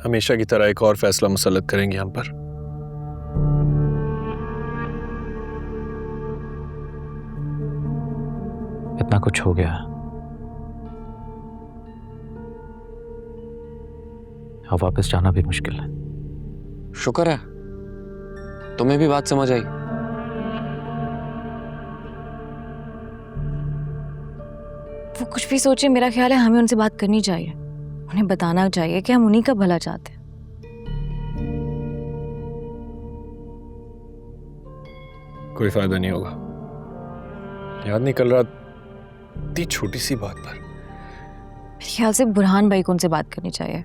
हमेशा की तरह एक और फैसला मुसल्लत करेंगे हम पर। इतना कुछ हो गया, अब वापस जाना भी मुश्किल है। शुक्र है तुम्हें भी बात समझ आई। वो कुछ भी सोचे, मेरा ख्याल है हमें उनसे बात करनी चाहिए, उन्हें बताना चाहिए कि हम उन्हीं का भला चाहते हैं। कोई फायदा नहीं होगा। याद नहीं कल रात इतनी छोटी सी बात पर। मेरे ख्याल से बुरहान भाई को उनसे बात करनी चाहिए।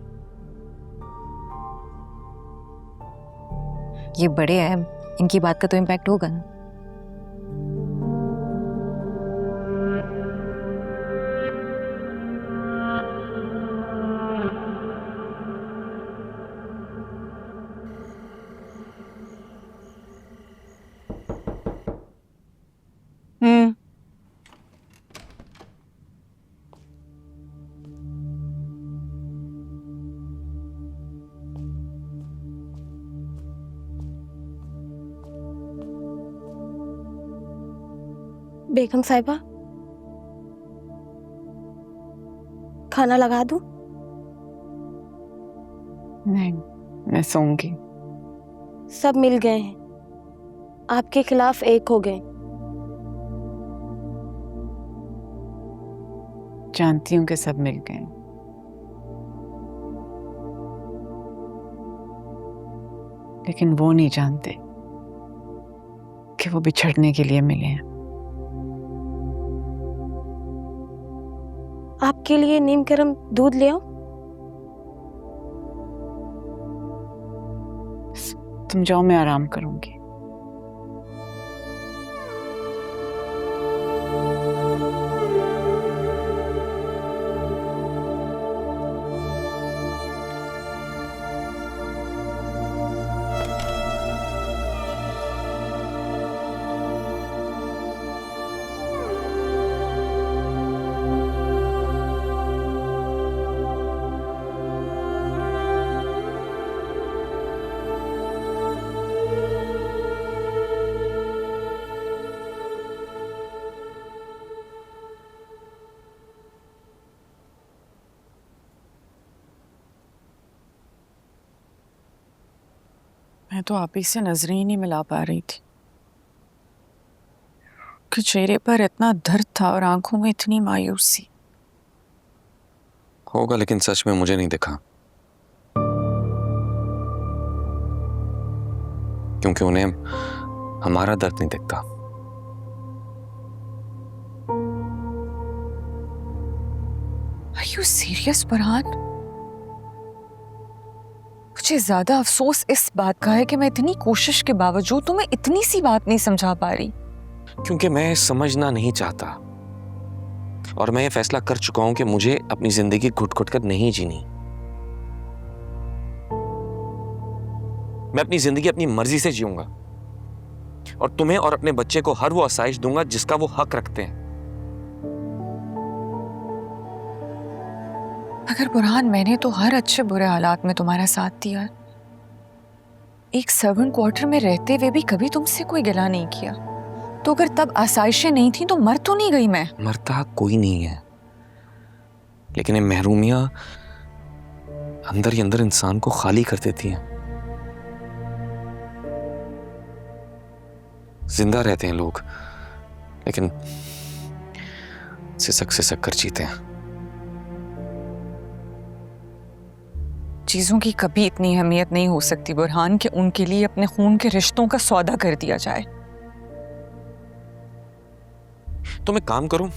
ये बड़े हैं, इनकी बात का तो इम्पैक्ट होगा ना। बेगम साहिबा, खाना लगा दूं? नहीं, मैं सोऊंगी। सब मिल गए हैं, आपके खिलाफ एक हो गए। जानती हूँ कि सब मिल गए, लेकिन वो नहीं जानते कि वो बिछड़ने के लिए मिले हैं। आपके लिए नीम गर्म दूध ले आऊं? तुम जाओ, मैं आराम करूंगी। मैं तो आप ही से नजरें ही नहीं मिला पा रही थी कि चेहरे पर इतना दर्द था और आंखों में इतनी मायूसी। होगा, लेकिन सच में मुझे नहीं दिखा, क्योंकि उन्हें हमारा दर्द नहीं दिखता। Are you serious, Burhan? मुझे ज्यादा अफसोस इस बात का है कि मैं इतनी कोशिश के बावजूद तुम्हें इतनी सी बात नहीं समझा पा रही। क्योंकि मैं समझना नहीं चाहता, और मैं ये फैसला कर चुका हूं कि मुझे अपनी जिंदगी घुट-घुट कर नहीं जीनी। मैं अपनी जिंदगी अपनी मर्जी से जीऊंगा, और तुम्हें और अपने बच्चे को हर वो आसाइश दूंगा जिसका वो हक रखते हैं। मगर बुरहान, मैंने तो हर अच्छे बुरे हालात में तुम्हारा साथ दिया। एक सर्वेंट क्वार्टर में रहते हुए भी कभी तुमसे कोई गिला नहीं किया। तो अगर तब आसाइशें नहीं थी तो मर तो नहीं गई मैं। मरता कोई नहीं है, लेकिन ये महरूमियां अंदर ही अंदर इंसान को खाली कर देती हैं। जिंदा रहते हैं लोग, लेकिन सिसक कर जीते हैं। चीजों की कभी इतनी अहमियत नहीं हो सकती बुरहान कि उनके लिए अपने खून के रिश्तों का सौदा कर दिया जाए। तुम एक काम करो,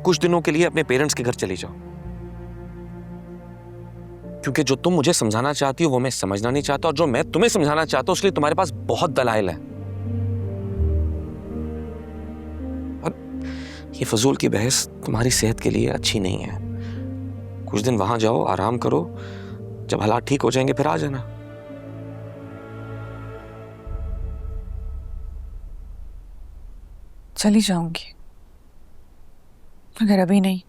कुछ दिनों के लिए अपने पेरेंट्स के घर चली जाओ, क्योंकि जो तुम मुझे समझाना चाहती हो वो मैं समझना नहीं चाहता, और जो मैं तुम्हें समझाना चाहता हूं उसके लिए तुम्हारे पास बहुत दलाइल है। और ये फजूल की बहस तुम्हारी सेहत के लिए अच्छी नहीं है। कुछ दिन वहां जाओ, आराम करो, जब हालात ठीक हो जाएंगे फिर आ जाना। चली जाऊंगी, मगर अभी नहीं,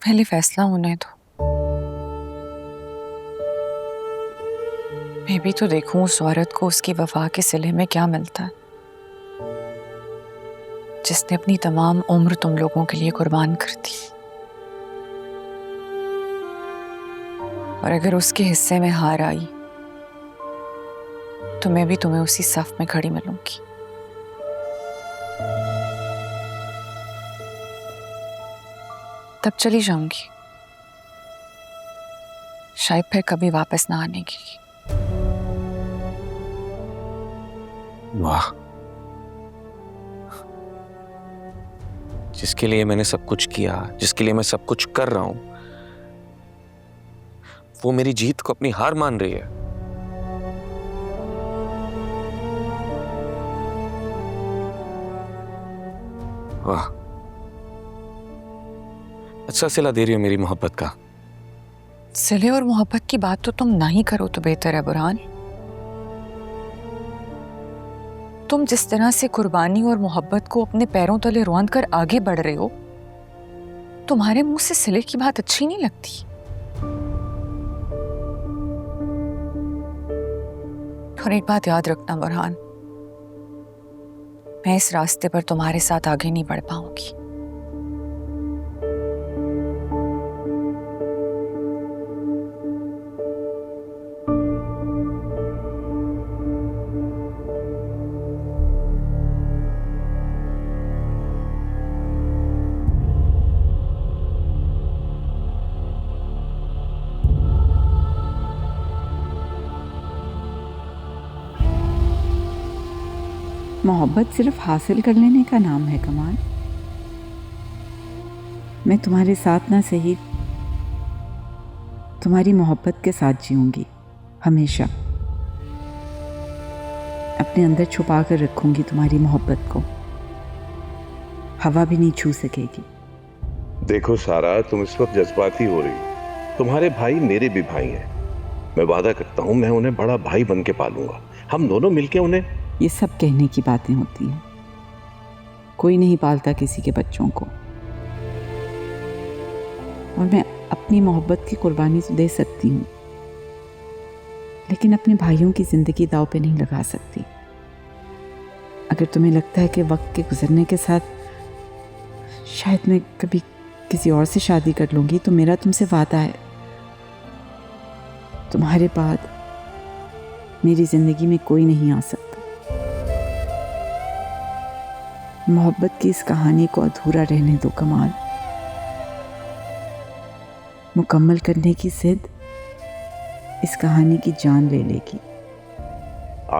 पहले फैसला होने दो। मैं भी तो देखूं उस औरत को उसकी वफा के सिले में क्या मिलता है, जिसने अपनी तमाम उम्र तुम लोगों के लिए कुर्बान कर दी। और अगर उसके हिस्से में हार आई तो मैं भी तुम्हें उसी सफ में खड़ी मिलूंगी। तब चली जाऊंगी, शायद फिर कभी वापस ना आने की। वाह, जिसके लिए मैंने सब कुछ किया, जिसके लिए मैं सब कुछ कर रहा हूं, वो मेरी जीत को अपनी हार मान रही है। वाह, अच्छा सिला दे रही हो मेरी मोहब्बत का। सिले और मोहब्बत की बात तो तुम नहीं करो तो बेहतर है बुरहान। तुम जिस तरह से कुर्बानी और मोहब्बत को अपने पैरों तले रौंद कर आगे बढ़ रहे हो, तुम्हारे मुंह से सिले की बात अच्छी नहीं लगती। और एक बात याद रखना बुरहान, मैं इस रास्ते पर तुम्हारे साथ आगे नहीं बढ़ पाऊंगी। मोहब्बत सिर्फ हासिल कर लेने का नाम है कमाल। मैं तुम्हारे साथ ना सही, तुम्हारी मोहब्बत के साथ जीऊंगी हमेशा। अपने अंदर छुपा कर रखूंगी तुम्हारी मोहब्बत को, हवा भी नहीं छू सकेगी। देखो सारा, तुम इस वक्त जज्बाती हो रही। तुम्हारे भाई मेरे भी भाई हैं। मैं वादा करता हूं मैं उन्हें बड़ा भाई बन के पालूंगा। हम दोनों मिलके उन्हें। ये सब कहने की बातें होती हैं, कोई नहीं पालता किसी के बच्चों को। और मैं अपनी मोहब्बत की कुर्बानी तो दे सकती हूँ, लेकिन अपने भाइयों की जिंदगी दांव पे नहीं लगा सकती। अगर तुम्हें लगता है कि वक्त के गुजरने के साथ शायद मैं कभी किसी और से शादी कर लूँगी, तो मेरा तुमसे वादा है, तुम्हारे बाद मेरी ज़िंदगी में कोई नहीं आ सकता। मोहब्बत की इस कहानी को अधूरा रहने दो कमाल। मुकम्मल करने की जिद इस कहानी की जान ले लेगी।